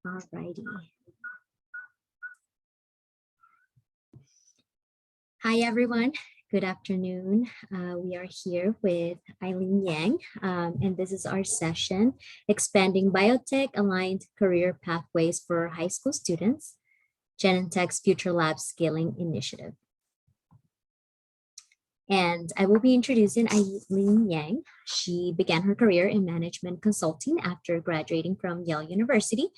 Alrighty. Hi, everyone. Good afternoon. We are here with Eileen Yang, and this is our session, Expanding Biotech-Aligned Career Pathways for High School Students, Genentech's FUTURELAB Scaling Initiative. And I will be introducing Eileen Yang. She began her career in management consulting after graduating from Yale University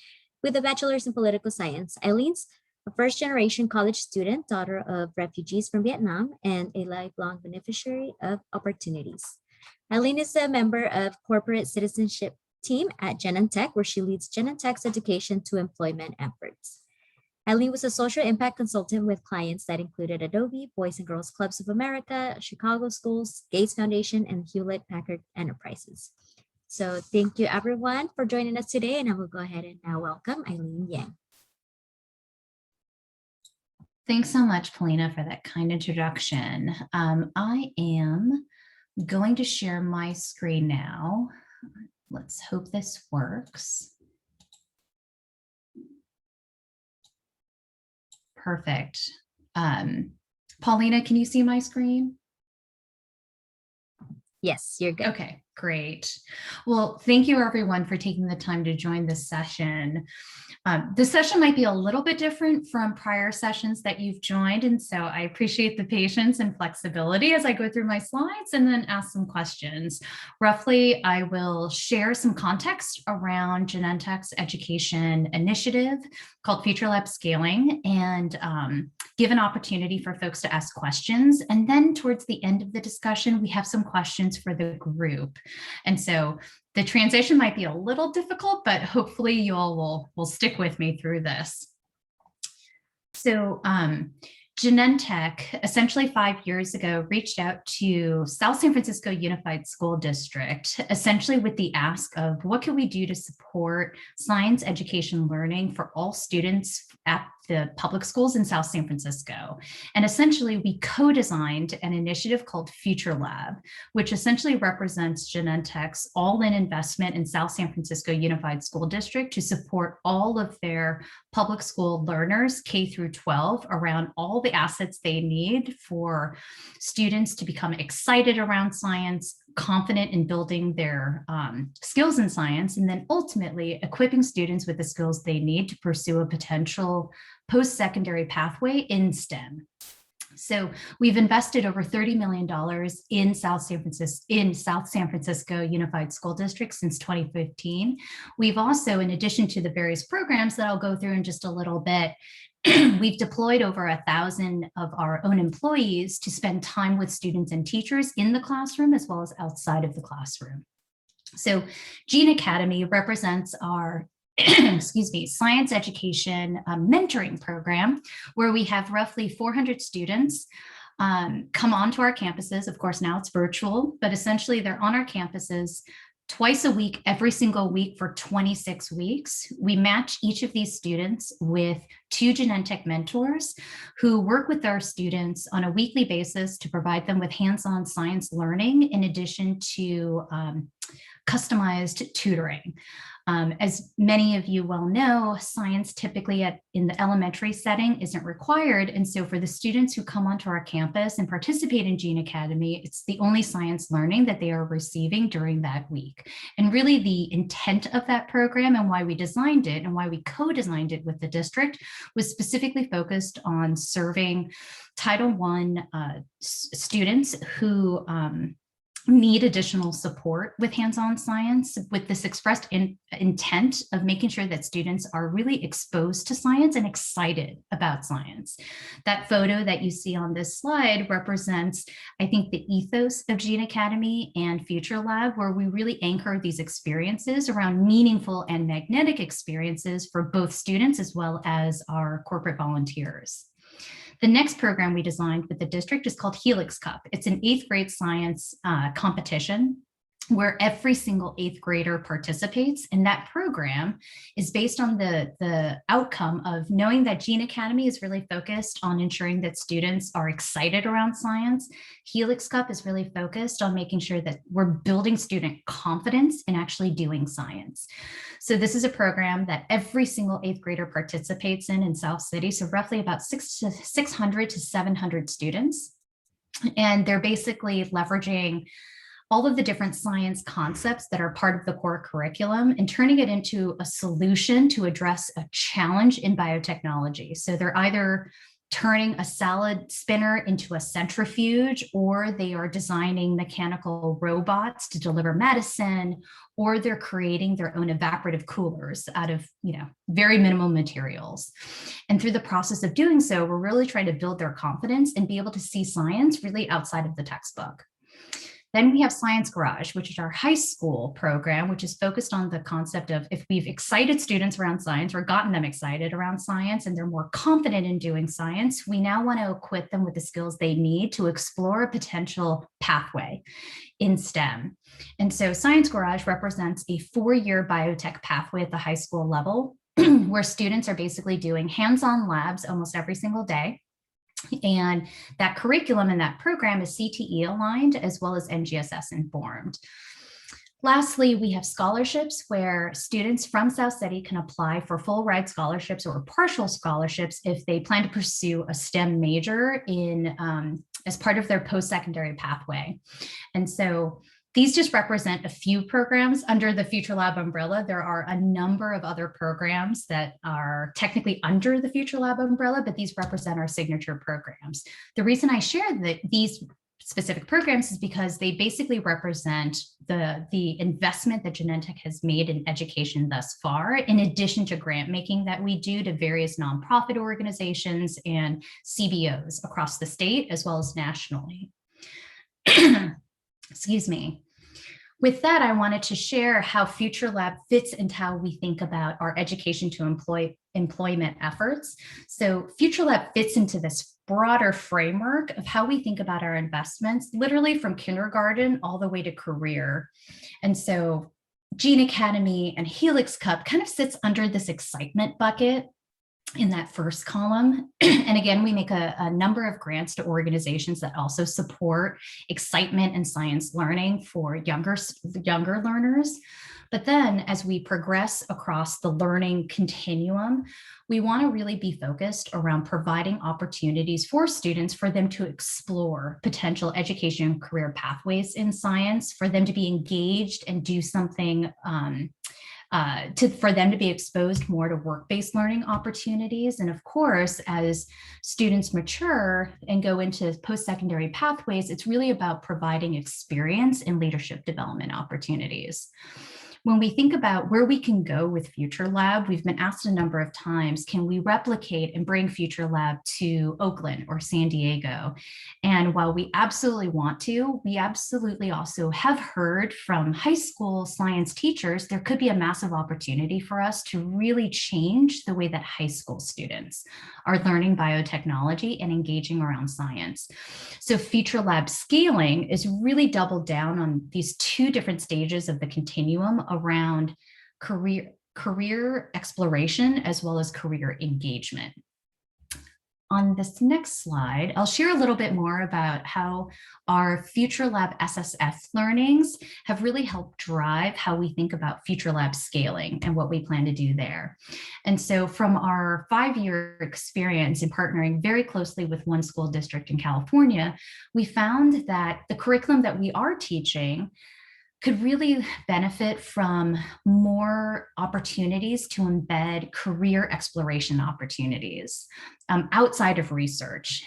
with a bachelor's in political science. Eileen's a first-generation college student, daughter of refugees from Vietnam, and a lifelong beneficiary of opportunities. Eileen is a member of corporate citizenship team at Genentech, where she leads Genentech's education to employment efforts. Eileen was a social impact consultant with clients that included Adobe, Boys and Girls Clubs of America, Chicago Schools, Gates Foundation, and Hewlett-Packard Enterprises. So thank you everyone for joining us today, and I will go ahead and now welcome Eileen Yang. Thanks so much, Paulina, for that kind introduction. I am going to share my screen now. Let's hope this works. Perfect. Paulina, can you see my screen? Yes, you're good. Okay, great. Well, thank you everyone for taking the time to join this session. This session might be a little bit different from prior sessions that you've joined, and so I appreciate the patience and flexibility as I go through my slides and then ask some questions. Roughly, I will share some context around Genentech's education initiative called FUTURELAB Scaling, and give an opportunity for folks to ask questions. And then towards the end of the discussion, we have some questions for the group. And so the transition might be a little difficult, but hopefully you all will stick with me through this. So Genentech, essentially 5 years ago, reached out to South San Francisco Unified School District, essentially with the ask of what can we do to support science education learning for all students at the public schools in South San Francisco. And essentially we co-designed an initiative called FUTURELAB, which essentially represents Genentech's all-in investment in South San Francisco Unified School District to support all of their public school learners, K through 12, around all the assets they need for students to become excited around science, confident in building their skills in science, and then ultimately equipping students with the skills they need to pursue a potential post-secondary pathway in STEM. So we've invested over $30 million in South San Francisco Unified School District since 2015. We've also, in addition to the various programs that I'll go through in just a little bit, we've deployed over 1,000 of our own employees to spend time with students and teachers in the classroom as well as outside of the classroom. So Gene Academy represents our excuse me, science education mentoring program, where we have roughly 400 students come onto our campuses. Of course, now it's virtual, but essentially they're on our campuses twice a week, every single week for 26 weeks. We match each of these students with 2 Genentech mentors who work with our students on a weekly basis to provide them with hands-on science learning in addition to customized tutoring. As many of you well know, science typically in the elementary setting isn't required. And so for the students who come onto our campus and participate in Gene Academy, it's the only science learning that they are receiving during that week. And really the intent of that program and why we designed it and why we co-designed it with the district was specifically focused on serving Title I students who need additional support with hands-on science, with this expressed intent of making sure that students are really exposed to science and excited about science. That photo that you see on this slide represents, I think, the ethos of Gene Academy and FUTURELAB, where we really anchor these experiences around meaningful and magnetic experiences for both students as well as our corporate volunteers. The next program we designed with the district is called Helix Cup. It's an 8th grade science competition. where every single 8th grader participates. And that program is based on the outcome of knowing that Gene Academy is really focused on ensuring that students are excited around science. Helix Cup is really focused on making sure that we're building student confidence in actually doing science. So this is a program that every single 8th grader participates in South City. So roughly about 600 to 700 students. And they're basically leveraging all of the different science concepts that are part of the core curriculum and turning it into a solution to address a challenge in biotechnology. So they're either turning a salad spinner into a centrifuge, or they are designing mechanical robots to deliver medicine, or they're creating their own evaporative coolers out of, very minimal materials. And through the process of doing so, we're really trying to build their confidence and be able to see science really outside of the textbook. Then we have Science Garage, which is our high school program, which is focused on the concept of if we've excited students around science or gotten them excited around science and they're more confident in doing science, we now want to equip them with the skills they need to explore a potential pathway in STEM. And so Science Garage represents a 4-year biotech pathway at the high school level, where students are basically doing hands-on labs almost every single day. And that curriculum in that program is CTE aligned as well as NGSS informed. Lastly, we have scholarships where students from South City can apply for full ride scholarships or partial scholarships if they plan to pursue a STEM major as part of their post-secondary pathway. And so these just represent a few programs under the FUTURELAB umbrella. There are a number of other programs that are technically under the FUTURELAB umbrella, but these represent our signature programs. The reason I shared these specific programs is because they basically represent the investment that Genentech has made in education thus far, in addition to grant making that we do to various nonprofit organizations and CBOs across the state as well as nationally. Excuse me. With that, I wanted to share how FUTURELAB fits into how we think about our education to employment efforts. So FUTURELAB fits into this broader framework of how we think about our investments, literally from kindergarten all the way to career. And so Gene Academy and Helix Cup kind of sits under this excitement bucket in that first column. And again, we make a number of grants to organizations that also support excitement and science learning for younger learners. But then as we progress across the learning continuum, we want to really be focused around providing opportunities for students for them to explore potential education and career pathways in science, for them to be engaged and do something for them to be exposed more to work-based learning opportunities. And of course, as students mature and go into post-secondary pathways, it's really about providing experience and leadership development opportunities. When we think about where we can go with FUTURELAB, we've been asked a number of times, can we replicate and bring FUTURELAB to Oakland or San Diego? And while we absolutely want to, we absolutely also have heard from high school science teachers, there could be a massive opportunity for us to really change the way that high school students are learning biotechnology and engaging around science. So FUTURELAB scaling is really doubled down on these two different stages of the continuum around career exploration as well as career engagement. On this next slide, I'll share a little bit more about how our FUTURELAB SSF learnings have really helped drive how we think about FUTURELAB scaling and what we plan to do there. And so from our 5-year experience in partnering very closely with one school district in California, we found that the curriculum that we are teaching could really benefit from more opportunities to embed career exploration opportunities outside of research.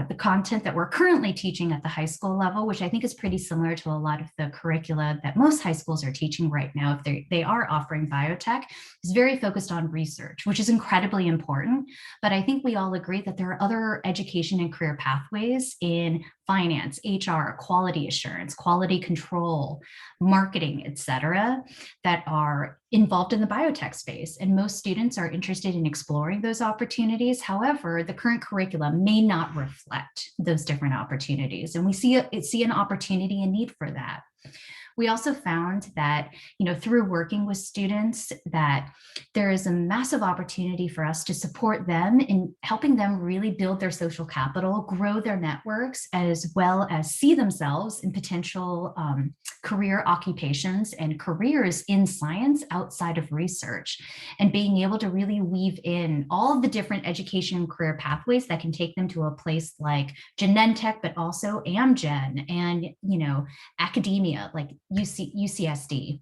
The content that we're currently teaching at the high school level, which I think is pretty similar to a lot of the curricula that most high schools are teaching right now, if they are offering biotech, is very focused on research, which is incredibly important. But I think we all agree that there are other education and career pathways in finance, HR, quality assurance, quality control, marketing, et cetera, that are involved in the biotech space. And most students are interested in exploring those opportunities. However, the current curriculum may not reflect those different opportunities. And we see an opportunity and need for that. We also found that, through working with students, that there is a massive opportunity for us to support them in helping them really build their social capital, grow their networks, as well as see themselves in potential career occupations and careers in science outside of research, and being able to really weave in all of the different education and career pathways that can take them to a place like Genentech, but also Amgen and, academia like UCSD.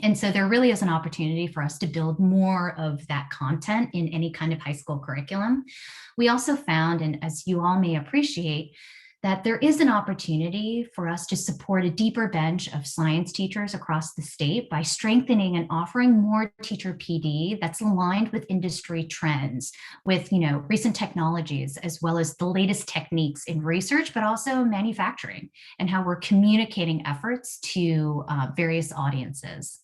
And so there really is an opportunity for us to build more of that content in any kind of high school curriculum. We also found, and as you all may appreciate, that there is an opportunity for us to support a deeper bench of science teachers across the state by strengthening and offering more teacher PD that's aligned with industry trends, with recent technologies, as well as the latest techniques in research, but also manufacturing, and how we're communicating efforts to various audiences.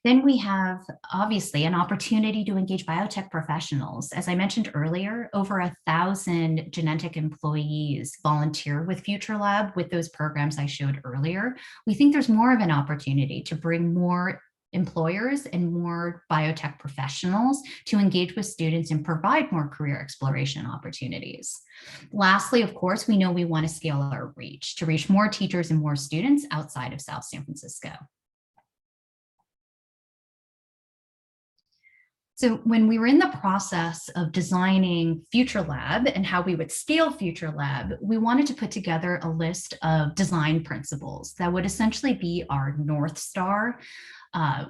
Then we have, obviously, an opportunity to engage biotech professionals. As I mentioned earlier, over 1,000 Genentech employees volunteer with FUTURELAB with those programs I showed earlier. We think there's more of an opportunity to bring more employers and more biotech professionals to engage with students and provide more career exploration opportunities. Lastly, of course, we know we want to scale our reach to reach more teachers and more students outside of South San Francisco. So when we were in the process of designing FUTURELAB and how we would scale FUTURELAB, we wanted to put together a list of design principles that would essentially be our North Star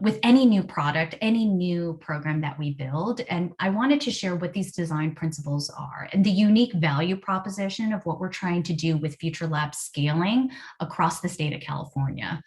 with any new product, any new program that we build. And I wanted to share what these design principles are and the unique value proposition of what we're trying to do with FUTURELAB scaling across the state of California.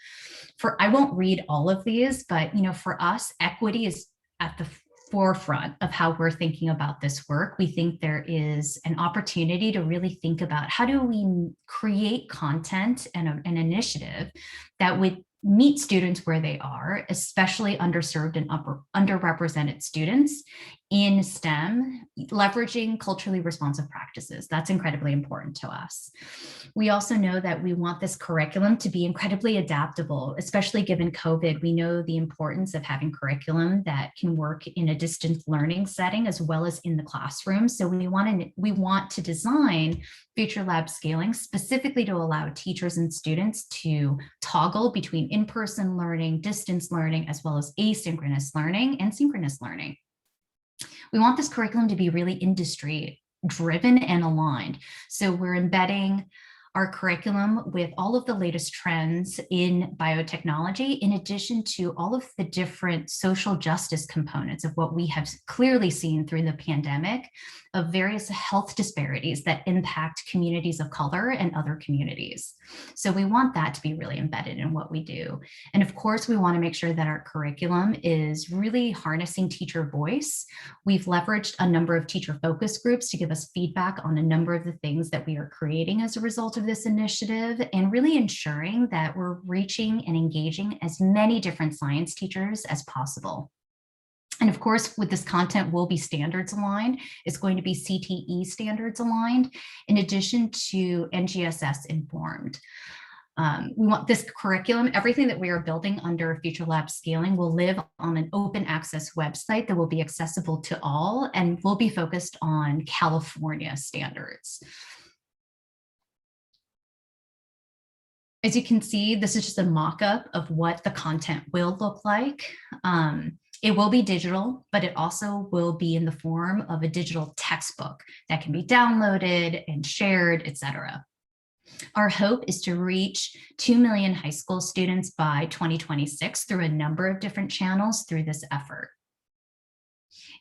I won't read all of these, but for us, equity is at the forefront of how we're thinking about this work. We think there is an opportunity to really think about how do we create content and an initiative that would meet students where they are, especially underserved and underrepresented students in STEM, leveraging culturally responsive practices. That's incredibly important to us. We also know that we want this curriculum to be incredibly adaptable, especially given COVID. We know the importance of having curriculum that can work in a distance learning setting as well as in the classroom. So we want to design FUTURELAB scaling specifically to allow teachers and students to toggle between in-person learning, distance learning, as well as asynchronous learning and synchronous learning. We want this curriculum to be really industry driven and aligned. So we're embedding our curriculum with all of the latest trends in biotechnology, in addition to all of the different social justice components of what we have clearly seen through the pandemic of various health disparities that impact communities of color and other communities. So we want that to be really embedded in what we do. And of course, we want to make sure that our curriculum is really harnessing teacher voice. We've leveraged a number of teacher focus groups to give us feedback on a number of the things that we are creating as a result of this initiative, and really ensuring that we're reaching and engaging as many different science teachers as possible. And of course, with this content will be standards aligned. It's going to be CTE standards aligned, in addition to NGSS informed. We want this curriculum, everything that we are building under FUTURELAB scaling will live on an open access website that will be accessible to all and will be focused on California standards. As you can see, this is just a mock-up of what the content will look like. It will be digital, but it also will be in the form of a digital textbook that can be downloaded and shared, etc. Our hope is to reach 2 million high school students by 2026 through a number of different channels through this effort.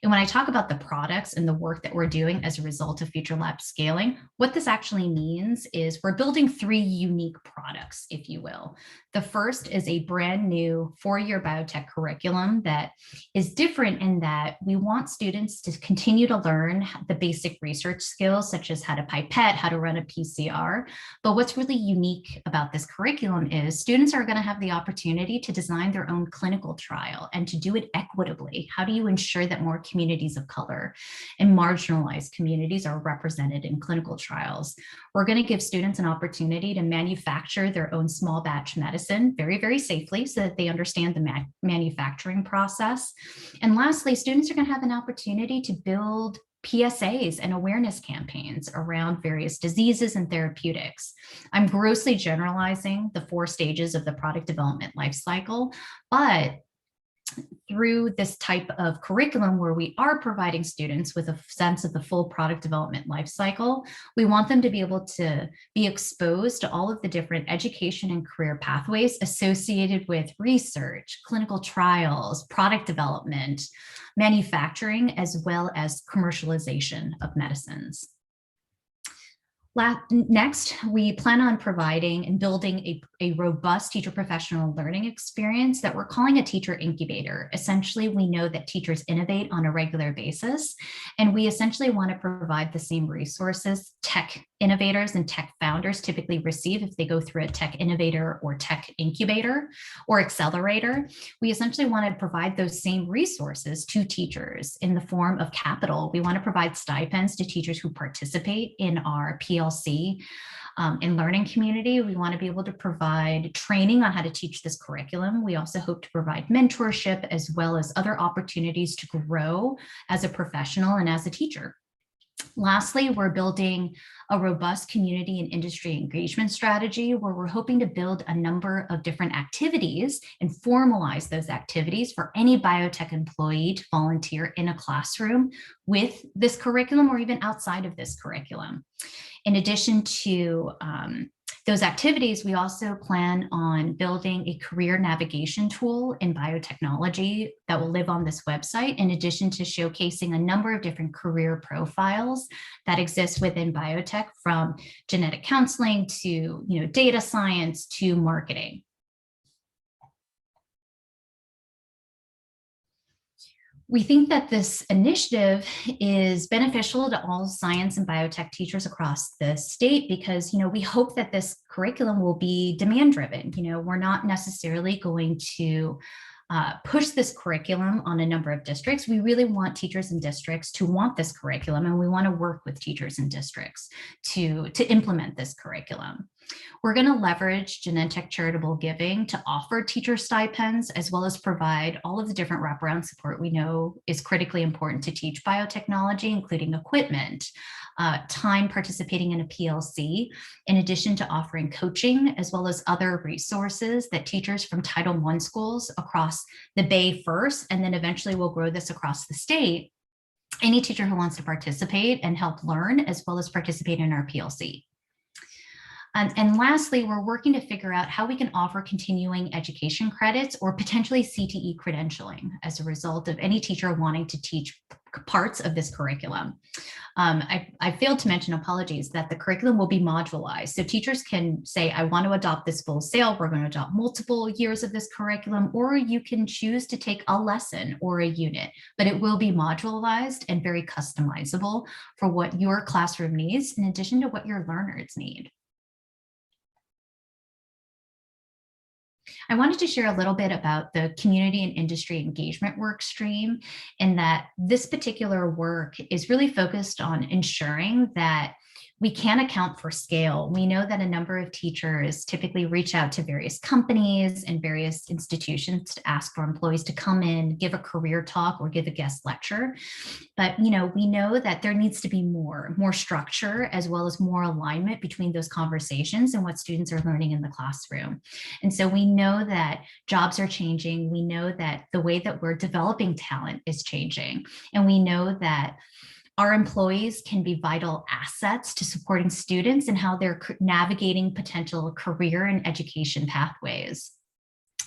And when I talk about the products and the work that we're doing as a result of FUTURELAB scaling, what this actually means is we're building 3 unique products, if you will. The first is a brand new 4-year biotech curriculum that is different in that we want students to continue to learn the basic research skills, such as how to pipette, how to run a PCR. But what's really unique about this curriculum is students are going to have the opportunity to design their own clinical trial and to do it equitably. How do you ensure that that more communities of color and marginalized communities are represented in clinical trials. We're going to give students an opportunity to manufacture their own small batch medicine very, very safely so that they understand the manufacturing process. And lastly, students are going to have an opportunity to build PSAs and awareness campaigns around various diseases and therapeutics. I'm grossly generalizing the 4 stages of the product development life cycle, but through this type of curriculum where we are providing students with a sense of the full product development life cycle, we want them to be able to be exposed to all of the different education and career pathways associated with research, clinical trials, product development, manufacturing, as well as commercialization of medicines. Next, we plan on providing and building a robust teacher professional learning experience that we're calling a teacher incubator. Essentially, we know that teachers innovate on a regular basis, and we essentially want to provide the same resources tech innovators and tech founders typically receive if they go through a tech innovator or tech incubator or accelerator. We essentially want to provide those same resources to teachers in the form of capital. We want to provide stipends to teachers who participate in our PLC and learning community. We want to be able to provide training on how to teach this curriculum. We also hope to provide mentorship as well as other opportunities to grow as a professional and as a teacher. Lastly, we're building a robust community and industry engagement strategy where we're hoping to build a number of different activities and formalize those activities for any biotech employee to volunteer in a classroom with this curriculum or even outside of this curriculum. In addition to those activities, we also plan on building a career navigation tool in biotechnology that will live on this website, in addition to showcasing a number of different career profiles that exist within biotech, from genetic counseling to data science to marketing. We think that this initiative is beneficial to all science and biotech teachers across the state because, we hope that this curriculum will be demand driven. We're not necessarily going to push this curriculum on a number of districts. We really want teachers and districts to want this curriculum, and we want to work with teachers and districts to implement this curriculum. We're going to leverage Genentech charitable giving to offer teacher stipends, as well as provide all of the different wraparound support we know is critically important to teach biotechnology, including equipment, time participating in a PLC, in addition to offering coaching, as well as other resources that teachers from Title I schools across the Bay first, and then eventually we'll grow this across the state. Any teacher who wants to participate and help learn, as well as participate in our PLC. And lastly, we're working to figure out how we can offer continuing education credits or potentially CTE credentialing as a result of any teacher wanting to teach parts of this curriculum. I failed to mention, apologies, that the curriculum will be modularized. So teachers can say, I want to adopt this full sail. We're going to adopt multiple years of this curriculum, or you can choose to take a lesson or a unit, but it will be modularized and very customizable for what your classroom needs, in addition to what your learners need. I wanted to share a little bit about the community and industry engagement work stream, in that this particular work is really focused on ensuring that we can account for scale. We know that a number of teachers typically reach out to various companies and various institutions to ask for employees to come in, give a career talk, or give a guest lecture. But we know that there needs to be more structure, as well as more alignment between those conversations and what students are learning in the classroom. And so we know that jobs are changing. We know that the way that we're developing talent is changing. And we know that our employees can be vital assets to supporting students and how they're navigating potential career and education pathways.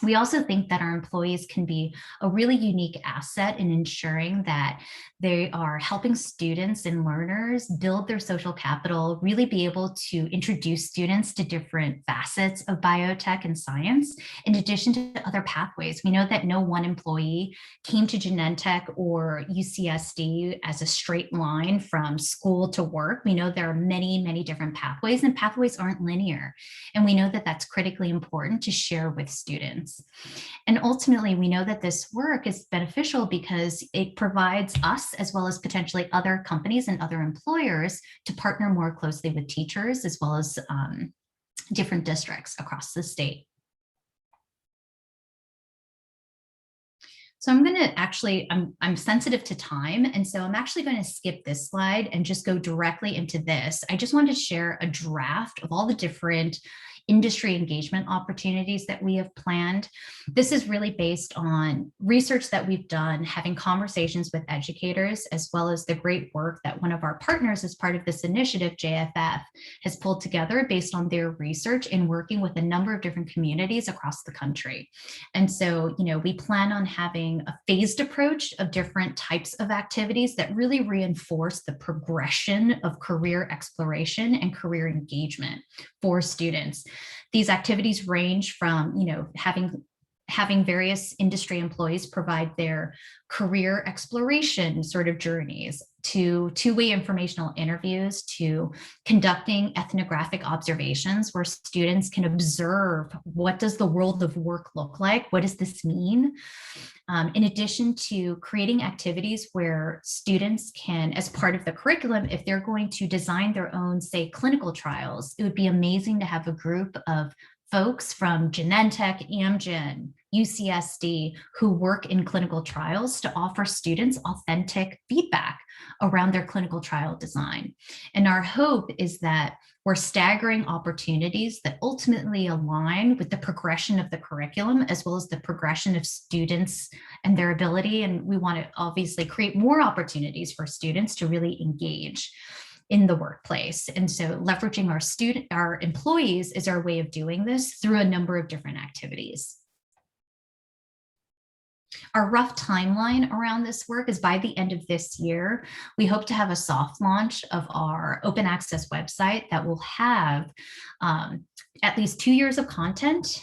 We also think that our employees can be a really unique asset in ensuring that they are helping students and learners build their social capital, really be able to introduce students to different facets of biotech and science, in addition to other pathways. We know that no one employee came to Genentech or UCSD as a straight line from school to work. We know there are many, many different pathways, and pathways aren't linear. And we know that that's critically important to share with students. students. And ultimately, we know that this work is beneficial because it provides us, as well as potentially other companies and other employers, to partner more closely with teachers, as well as different districts across the state. So I'm going to actually, I'm sensitive to time. And so I'm actually going to skip this slide and just go directly into this. I just wanted to share a draft of all the different industry engagement opportunities that we have planned. This is really based on research that we've done, having conversations with educators, as well as the great work that one of our partners as part of this initiative, JFF, has pulled together based on their research in working with a number of different communities across the country. And so, we plan on having a phased approach of different types of activities that really reinforce the progression of career exploration and career engagement for students. These activities range from, having various industry employees provide their career exploration sort of journeys, to two-way informational interviews, to conducting ethnographic observations where students can observe, what does the world of work look like? What does this mean? In addition to creating activities where students can, as part of the curriculum, if they're going to design their own, say, clinical trials, it would be amazing to have a group of folks from Genentech, Amgen, UCSD, who work in clinical trials to offer students authentic feedback around their clinical trial design. And our hope is that we're staggering opportunities that ultimately align with the progression of the curriculum, as well as the progression of students and their ability. And we want to obviously create more opportunities for students to really engage in the workplace. And so leveraging our employees is our way of doing this through a number of different activities. Our rough timeline around this work is by the end of this year, we hope to have a soft launch of our open access website that will have at least 2 years of content.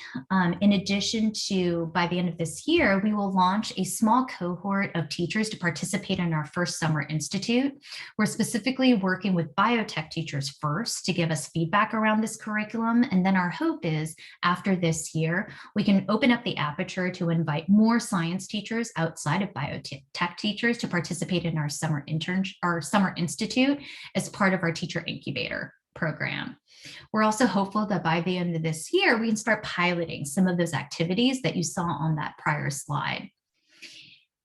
In addition to, by the end of this year, we will launch a small cohort of teachers to participate in our first summer institute. We're specifically working with biotech teachers first to give us feedback around this curriculum. And then our hope is, after this year, we can open up the aperture to invite more science teachers outside of biotech teachers to participate in our summer institute as part of our teacher incubator program. We're also hopeful that by the end of this year, we can start piloting some of those activities that you saw on that prior slide.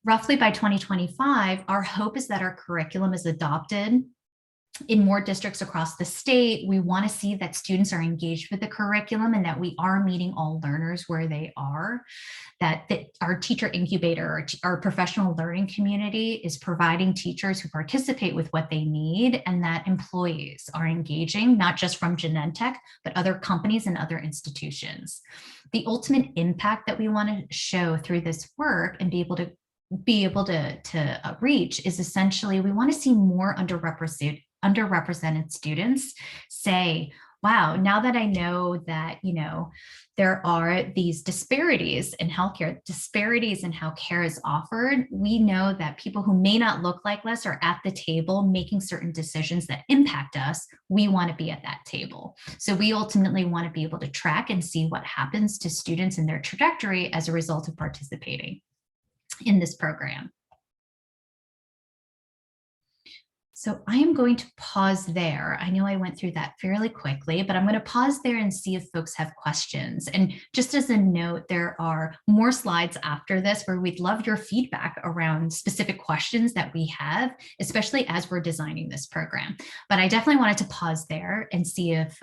Roughly by 2025, our hope is that our curriculum is adopted in more districts across the state. We want to see that students are engaged with the curriculum and that we are meeting all learners where they are, that our teacher incubator, our professional learning community, is providing teachers who participate with what they need, and that employees are engaging, not just from Genentech, but other companies and other institutions. The ultimate impact that we want to show through this work and be able to reach is essentially, we want to see more underrepresented students say, wow, now that I know that, there are these disparities in healthcare, disparities in how care is offered, we know that people who may not look like us are at the table making certain decisions that impact us. We want to be at that table. So we ultimately want to be able to track and see what happens to students in their trajectory as a result of participating in this program. So I am going to pause there. I know I went through that fairly quickly, but I'm going to pause there and see if folks have questions. And just as a note, there are more slides after this where we'd love your feedback around specific questions that we have, especially as we're designing this program. But I definitely wanted to pause there and see if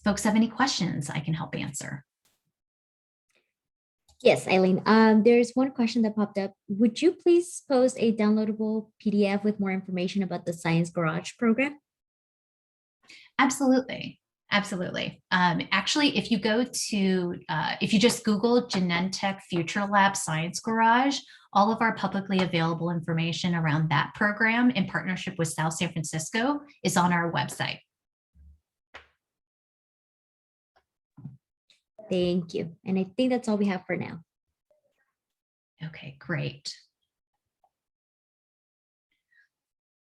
folks have any questions I can help answer. Yes, Eileen, there's one question that popped up. Would you please post a downloadable PDF with more information about the Science Garage program? Absolutely. Absolutely. Actually, if you go to, if you just Google Genentech FUTURELAB Science Garage, all of our publicly available information around that program in partnership with South San Francisco is on our website. Thank you. And I think that's all we have for now. Okay, great.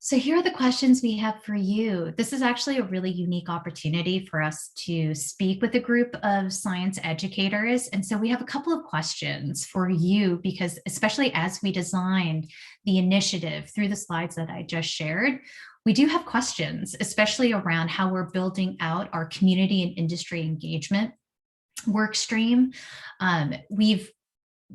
So here are the questions we have for you. This is actually a really unique opportunity for us to speak with a group of science educators. And so we have a couple of questions for you, because especially as we designed the initiative through the slides that I just shared, we do have questions, especially around how we're building out our community and industry engagement work stream. We've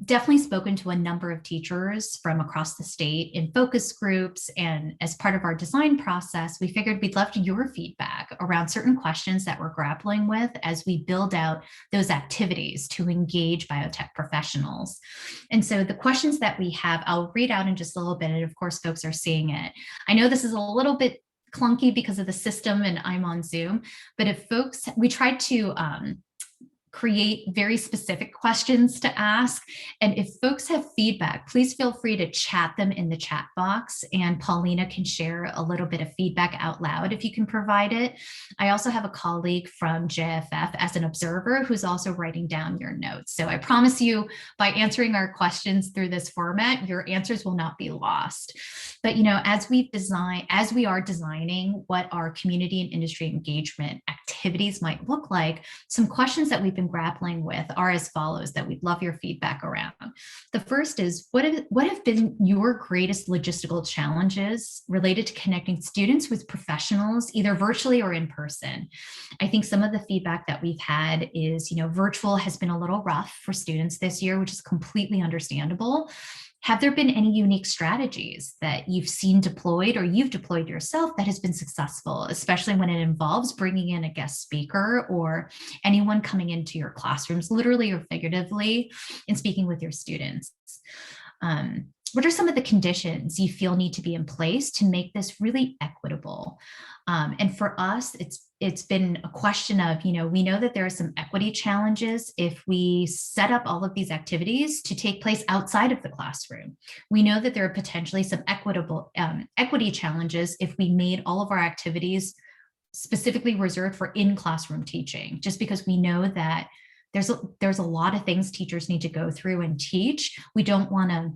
definitely spoken to a number of teachers from across the state in focus groups. And as part of our design process, we figured we'd love your feedback around certain questions that we're grappling with as we build out those activities to engage biotech professionals. And so the questions that we have, I'll read out in just a little bit. And of course, folks are seeing it. I know this is a little bit clunky because of the system and I'm on Zoom, but if folks, we tried to create very specific questions to ask. And if folks have feedback, please feel free to chat them in the chat box, and Paulina can share a little bit of feedback out loud if you can provide it. I also have a colleague from JFF as an observer who's also writing down your notes. So I promise you, by answering our questions through this format, your answers will not be lost. But as we are designing what our community and industry engagement activities might look like, some questions that we've been grappling with are as follows that we'd love your feedback around. The first is, what have been your greatest logistical challenges related to connecting students with professionals, either virtually or in person? I think some of the feedback that we've had is, virtual has been a little rough for students this year, which is completely understandable. Have there been any unique strategies that you've seen deployed or you've deployed yourself that has been successful, especially when it involves bringing in a guest speaker or anyone coming into your classrooms, literally or figuratively, and speaking with your students? What are some of the conditions you feel need to be in place to make this really equitable? And for us, it's been a question of, we know that there are some equity challenges if we set up all of these activities to take place outside of the classroom. We know that there are potentially some equity challenges if we made all of our activities specifically reserved for in-classroom teaching, just because we know that there's a lot of things teachers need to go through and teach. We don't want to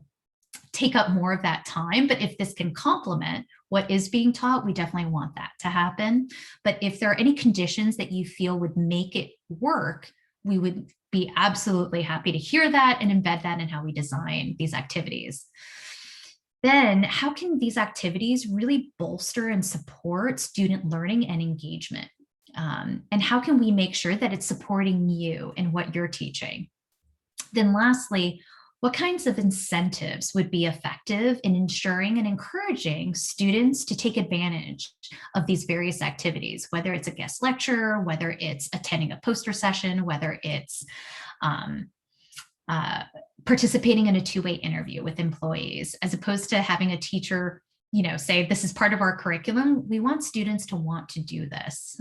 take up more of that time, but if this can complement what is being taught, we definitely want that to happen. But if there are any conditions that you feel would make it work, we would be absolutely happy to hear that and embed that in how we design these activities. Then how can these activities really bolster and support student learning and engagement? And how can we make sure that it's supporting you and what you're teaching? Then lastly, what kinds of incentives would be effective in ensuring and encouraging students to take advantage of these various activities, whether it's a guest lecture, whether it's attending a poster session, whether it's participating in a two-way interview with employees, as opposed to having a teacher say, this is part of our curriculum. We want students to want to do this,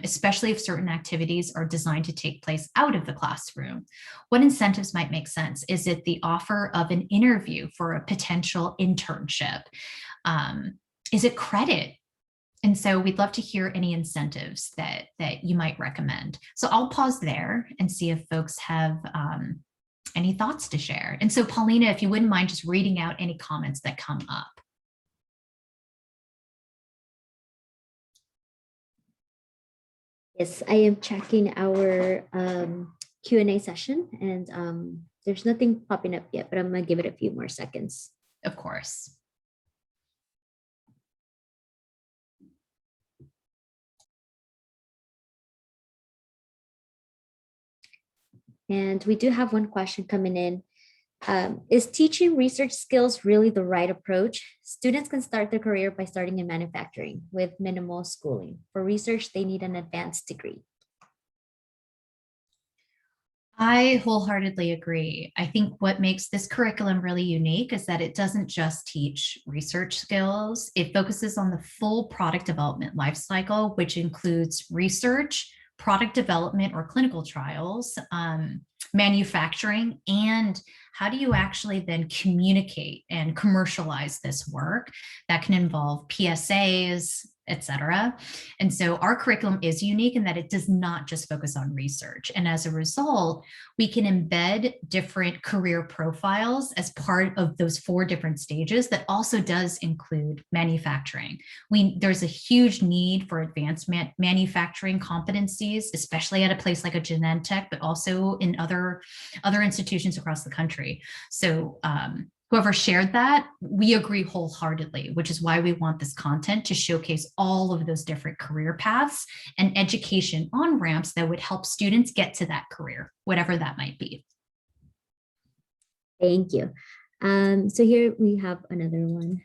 especially if certain activities are designed to take place out of the classroom. What incentives might make sense? Is it the offer of an interview for a potential internship? Is it credit? And so we'd love to hear any incentives that you might recommend. So I'll pause there and see if folks have any thoughts to share. And so Paulina, if you wouldn't mind just reading out any comments that come up. Yes, I am checking our Q&A session, and there's nothing popping up yet, but I'm going to give it a few more seconds. Of course. And we do have one question coming in. Is teaching research skills really the right approach? Students can start their career by starting in manufacturing with minimal schooling. For research, they need an advanced degree. I wholeheartedly agree. I think what makes this curriculum really unique is that it doesn't just teach research skills. It focuses on the full product development life cycle, which includes research, product development or clinical trials, manufacturing, and how do you actually then communicate and commercialize this work? That can involve PSAs, etc. And so our curriculum is unique in that it does not just focus on research. And as a result, we can embed different career profiles as part of those 4 different stages that also does include manufacturing. There's a huge need for advanced manufacturing competencies, especially at a place like a Genentech, but also in other institutions across the country. So whoever shared that, we agree wholeheartedly, which is why we want this content to showcase all of those different career paths and education on ramps that would help students get to that career, whatever that might be. Thank you. So here we have another one.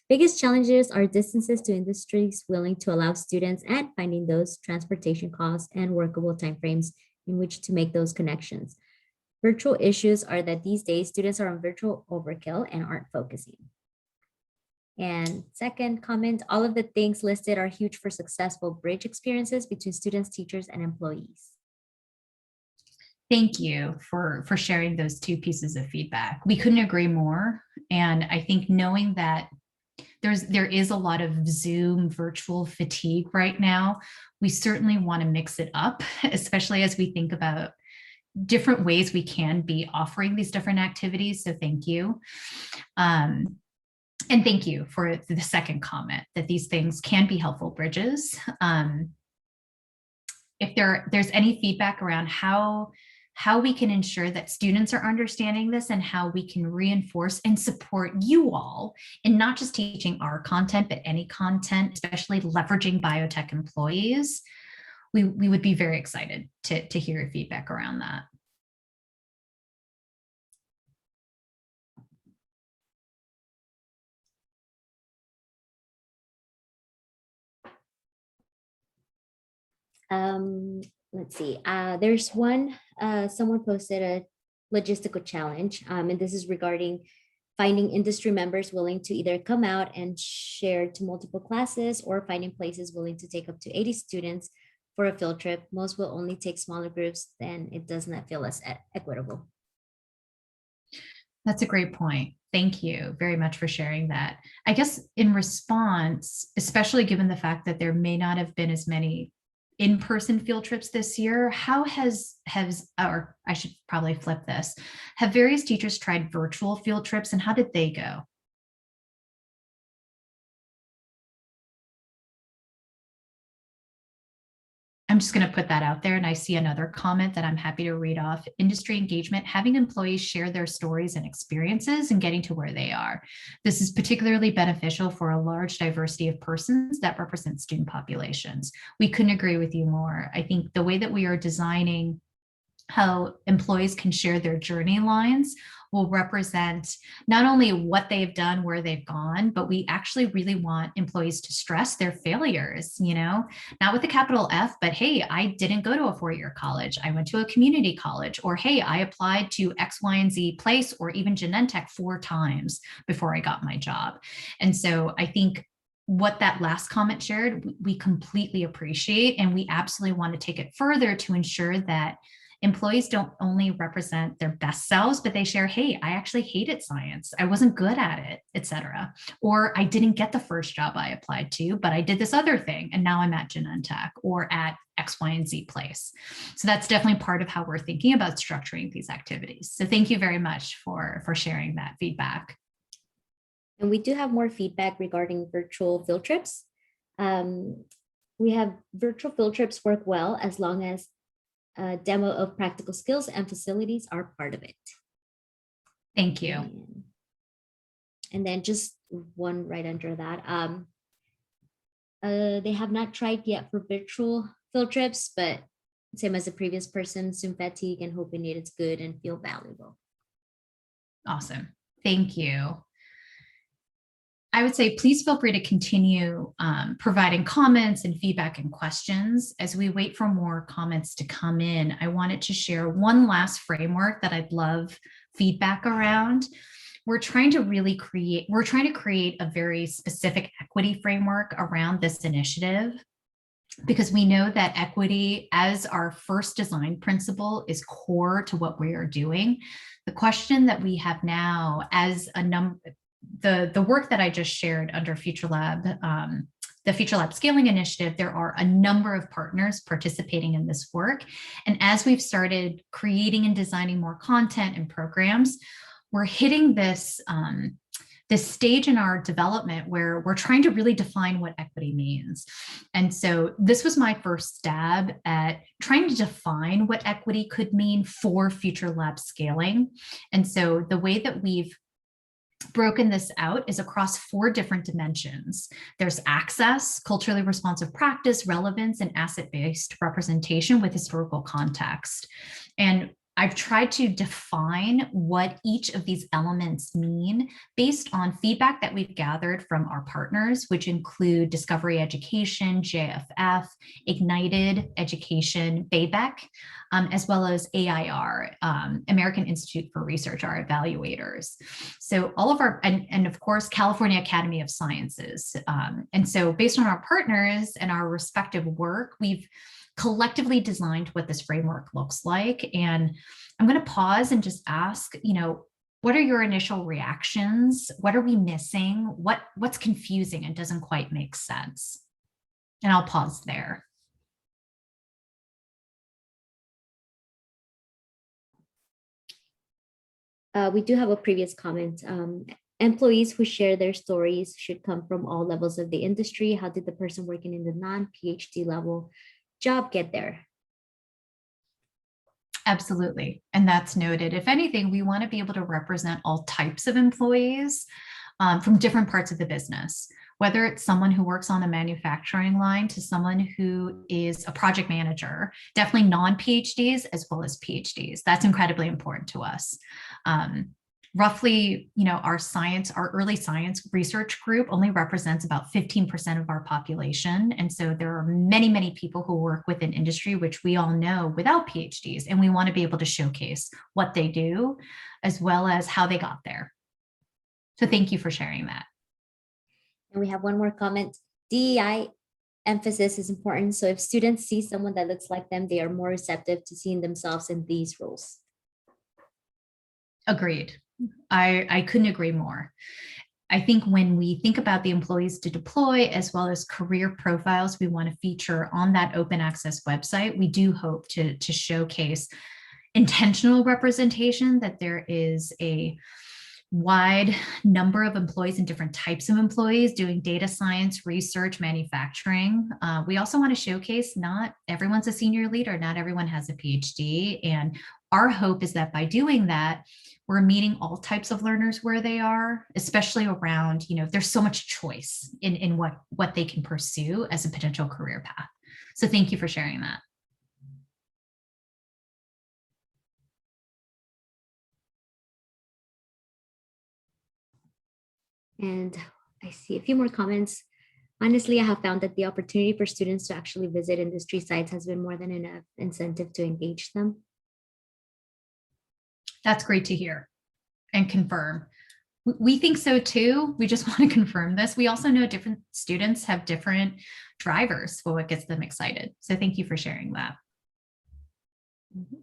Biggest challenges are distances to industries willing to allow students and finding those transportation costs and workable timeframes in which to make those connections. Virtual issues are that these days students are on virtual overkill and aren't focusing. And second comment, all of the things listed are huge for successful bridge experiences between students, teachers, and employees. Thank you for sharing those 2 pieces of feedback. We couldn't agree more. And I think knowing that there is a lot of Zoom virtual fatigue right now, we certainly want to mix it up, especially as we think about different ways we can be offering these different activities. So thank you. And thank you for the second comment that these things can be helpful bridges. If there's any feedback around how we can ensure that students are understanding this and how we can reinforce and support you all in not just teaching our content, but any content, especially leveraging biotech employees, we would be very excited to hear your feedback around that. Let's see. There's one, someone posted a logistical challenge, and this is regarding finding industry members willing to either come out and share to multiple classes or finding places willing to take up to 80 students for a field trip. Most will only take smaller groups, then it does not feel as equitable. That's a great point. Thank you very much for sharing that. I guess in response, especially given the fact that there may not have been as many in-person field trips this year, how or I should probably flip this, have various teachers tried virtual field trips and how did they go? I'm just going to put that out there. And I see another comment that I'm happy to read off. Industry engagement, having employees share their stories and experiences and getting to where they are. This is particularly beneficial for a large diversity of persons that represent student populations. We couldn't agree with you more. I think the way that we are designing how employees can share their journey lines will represent not only what they've done, where they've gone, but we actually really want employees to stress their failures, not with a capital F, but hey, I didn't go to a 4-year college. I went to a community college, or hey, I applied to X, Y, and Z place, or even Genentech 4 times before I got my job. And so I think what that last comment shared, we completely appreciate, and we absolutely want to take it further to ensure that employees don't only represent their best selves, but they share, hey, I actually hated science. I wasn't good at it, etc. Or I didn't get the first job I applied to, but I did this other thing. And now I'm at Genentech or at X, Y, and Z place. So that's definitely part of how we're thinking about structuring these activities. So thank you very much for sharing that feedback. And we do have more feedback regarding virtual field trips. We have virtual field trips work well as long as a demo of practical skills and facilities are part of it. Thank you. And then just one right under that. They have not tried yet for virtual field trips, but same as the previous person, Zoom fatigue and hoping it's good and feel valuable. Awesome. Thank you. I would say please feel free to continue providing comments and feedback and questions. As we wait for more comments to come in, I wanted to share one last framework that I'd love feedback around. We're trying to create a very specific equity framework around this initiative, because we know that equity as our first design principle is core to what we are doing. The question that we have now as the work that I just shared under FUTURELAB, the FUTURELAB Scaling Initiative, there are a number of partners participating in this work. And as we've started creating and designing more content and programs, we're hitting this stage in our development where we're trying to really define what equity means. And so this was my first stab at trying to define what equity could mean for FUTURELAB scaling. And so the way that we've broken this out is across 4 different dimensions. There's access, culturally responsive practice, relevance, and asset-based representation with historical context. And I've tried to define what each of these elements mean based on feedback that we've gathered from our partners, which include Discovery Education, JFF, Ignited Education, BABEC, as well as AIR, American Institute for Research, our evaluators. So all of our, and of course, California Academy of Sciences. And so based on our partners and our respective work, we've collectively designed what this framework looks like. And I'm going to pause and just ask, what are your initial reactions? What are we missing? What's confusing and doesn't quite make sense? And I'll pause there. We do have a previous comment. Employees who share their stories should come from all levels of the industry. How did the person working in the non-PhD level job get there? Absolutely. And that's noted. If anything, we want to be able to represent all types of employees from different parts of the business, whether it's someone who works on the manufacturing line to someone who is a project manager, definitely non-PhDs as well as PhDs. That's incredibly important to us. Roughly, our early science research group only represents about 15% of our population. And so there are many, many people who work within industry, which we all know without PhDs, and we want to be able to showcase what they do, as well as how they got there. So thank you for sharing that. And we have one more comment. DEI emphasis is important. So if students see someone that looks like them, they are more receptive to seeing themselves in these roles. Agreed. I couldn't agree more. I think when we think about the employees to deploy, as well as career profiles we want to feature on that open access website, we do hope to showcase intentional representation, that there is a wide number of employees and different types of employees doing data science, research, manufacturing. We also want to showcase not everyone's a senior leader, not everyone has a PhD. And our hope is that by doing that, we're meeting all types of learners where they are, especially around, there's so much choice in what they can pursue as a potential career path. So thank you for sharing that. And I see a few more comments. Honestly, I have found that the opportunity for students to actually visit industry sites has been more than enough incentive to engage them. That's great to hear and confirm. We think so too. We just want to confirm this. We also know different students have different drivers for what gets them excited. So thank you for sharing that.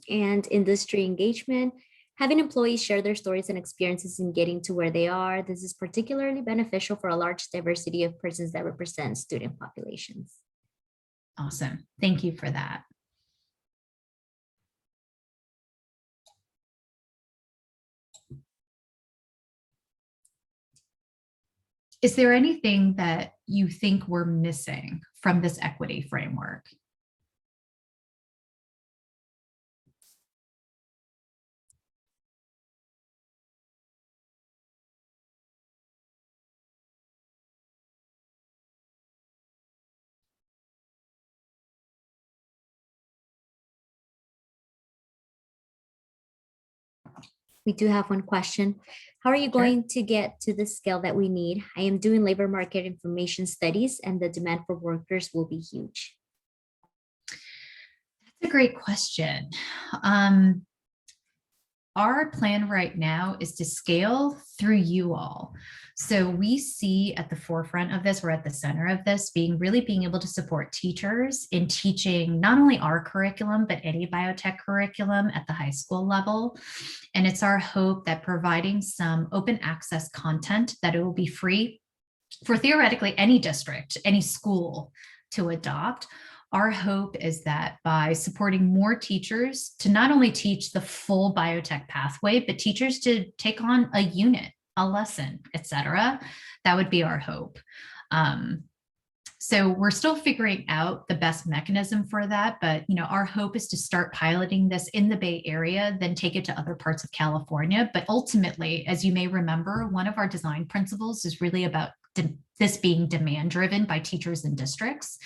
And industry engagement, having employees share their stories and experiences in getting to where they are. This is particularly beneficial for a large diversity of persons that represent student populations. Awesome. Thank you for that. Is there anything that you think we're missing from this equity framework? We do have one question. How are you going to get to the scale that we need? I am doing labor market information studies and the demand for workers will be huge. That's a great question. Our plan right now is to scale through you all. So we see at the forefront of this, we're at the center of this, being able to support teachers in teaching not only our curriculum, but any biotech curriculum at the high school level. And it's our hope that providing some open access content, that it will be free for theoretically any district, any school to adopt. Our hope is that by supporting more teachers to not only teach the full biotech pathway, but teachers to take on a unit, a lesson, etc., that would be our hope. So we're still figuring out the best mechanism for that, but our hope is to start piloting this in the Bay Area, then take it to other parts of California. But ultimately, as you may remember, one of our design principles is really about this being demand driven by teachers and districts.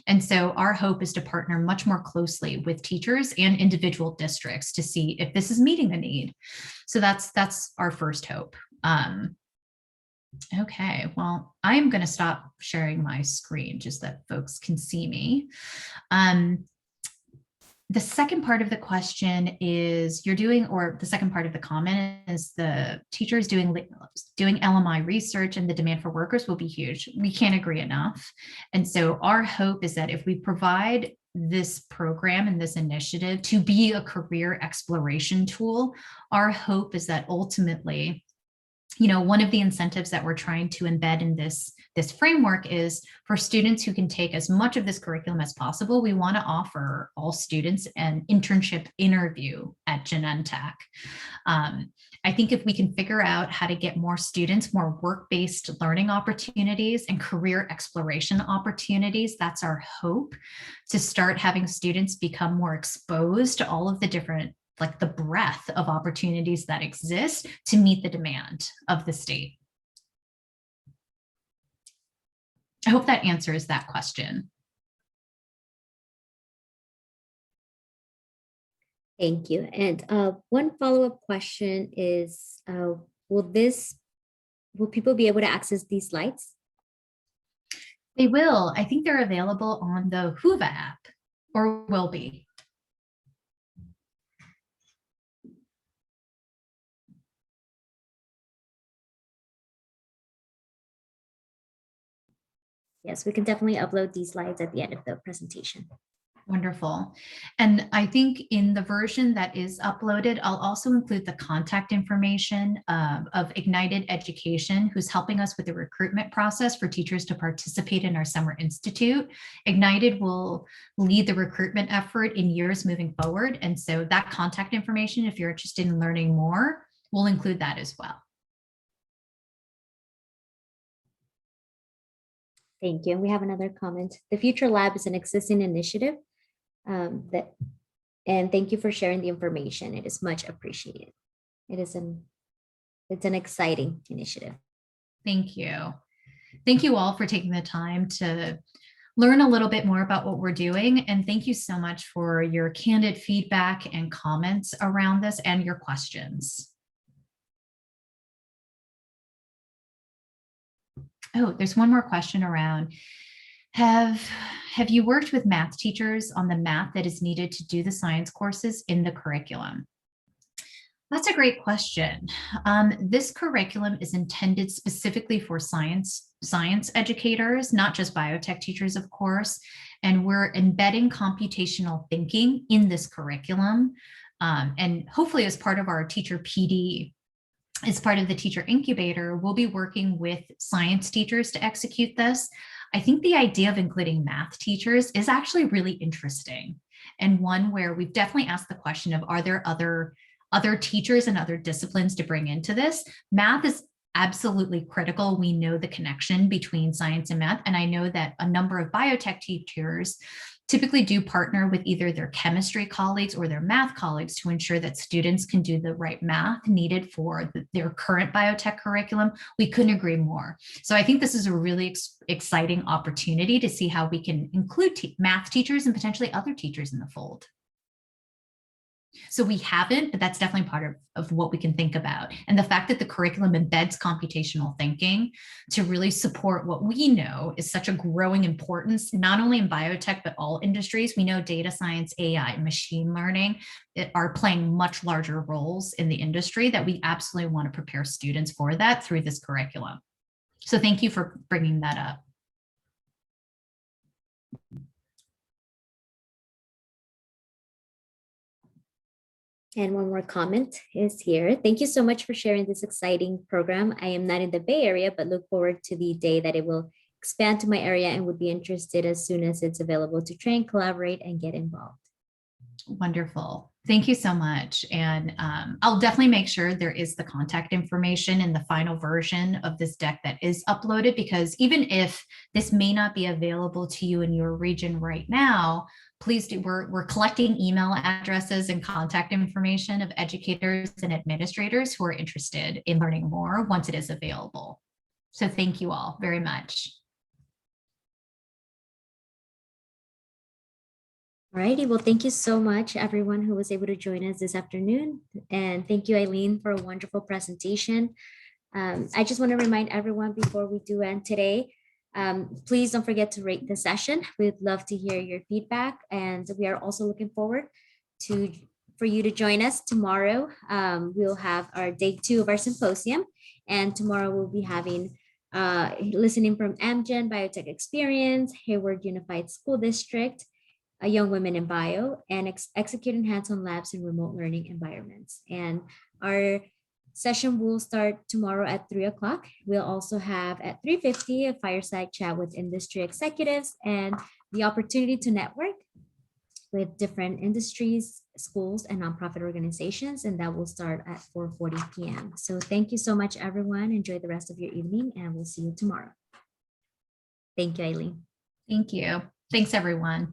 And so our hope is to partner much more closely with teachers and individual districts to see if this is meeting a need. So that's our first hope. Okay, well, I'm going to stop sharing my screen just that folks can see me. The second part of the question is the second part of the comment is the teachers doing LMI research and the demand for workers will be huge. We can't agree enough. And so our hope is that if we provide this program and this initiative to be a career exploration tool, our hope is that ultimately, one of the incentives that we're trying to embed in this framework is for students who can take as much of this curriculum as possible. We want to offer all students an internship interview at Genentech. I think if we can figure out how to get more students, more work-based learning opportunities and career exploration opportunities, that's our hope, to start having students become more exposed to all of the different the breadth of opportunities that exist to meet the demand of the state. I hope that answers that question. Thank you. And one follow-up question is, will people be able to access these slides? They will. I think they're available on the Whova app, or will be. Yes, we can definitely upload these slides at the end of the presentation. Wonderful. And I think in the version that is uploaded, I'll also include the contact information of Ignited Education, who's helping us with the recruitment process for teachers to participate in our Summer Institute. Ignited will lead the recruitment effort in years moving forward. And so that contact information, if you're interested in learning more, we'll include that as well. Thank you. And we have another comment. The FUTURELAB is an existing initiative and thank you for sharing the information. It is much appreciated. It's an exciting initiative. Thank you. Thank you all for taking the time to learn a little bit more about what we're doing. And thank you so much for your candid feedback and comments around this and your questions. Oh, there's one more question around, have you worked with math teachers on the math that is needed to do the science courses in the curriculum? That's a great question. This curriculum is intended specifically for science educators, not just biotech teachers, of course, and we're embedding computational thinking in this curriculum. And hopefully as part of our teacher PD, as part of the teacher incubator, we'll be working with science teachers to execute this. I think the idea of including math teachers is actually really interesting, and one where we've definitely asked the question of, are there other teachers and other disciplines to bring into this? Math is absolutely critical. We know the connection between science and math, and I know that a number of biotech teachers typically do partner with either their chemistry colleagues or their math colleagues to ensure that students can do the right math needed for their current biotech curriculum. We couldn't agree more. So I think this is a really exciting opportunity to see how we can include math teachers and potentially other teachers in the fold. So we haven't, but that's definitely part of what we can think about. And the fact that the curriculum embeds computational thinking to really support what we know is such a growing importance, not only in biotech, but all industries. We know data science, AI, machine learning are playing much larger roles in the industry, that we absolutely want to prepare students for that through this curriculum. So thank you for bringing that up. And one more comment is here. Thank you so much for sharing this exciting program. I am not in the Bay Area, but look forward to the day that it will expand to my area and would be interested as soon as it's available to train, collaborate, and get involved. Wonderful. Thank you so much. And I'll definitely make sure there is the contact information in the final version of this deck that is uploaded, because even if this may not be available to you in your region right now, please do. We're collecting email addresses and contact information of educators and administrators who are interested in learning more once it is available. So thank you all very much. Alrighty, well, thank you so much, everyone who was able to join us this afternoon. And thank you, Eileen, for a wonderful presentation. I just want to remind everyone before we do end today, please don't forget to rate the session. We'd love to hear your feedback. And we are also looking forward for you to join us tomorrow. We'll have our day 2 of our symposium. And tomorrow we'll be having listening from Amgen, Biotech Experience, Hayward Unified School District, Young Women in Bio, and executing hands-on labs in remote learning environments. And our session will start tomorrow at 3 o'clock. We'll also have at 3:50 a fireside chat with industry executives and the opportunity to network with different industries, schools, and nonprofit organizations. And that will start at 4:40 p.m. So thank you so much, everyone. Enjoy the rest of your evening, and we'll see you tomorrow. Thank you, Eileen. Thank you. Thanks, everyone.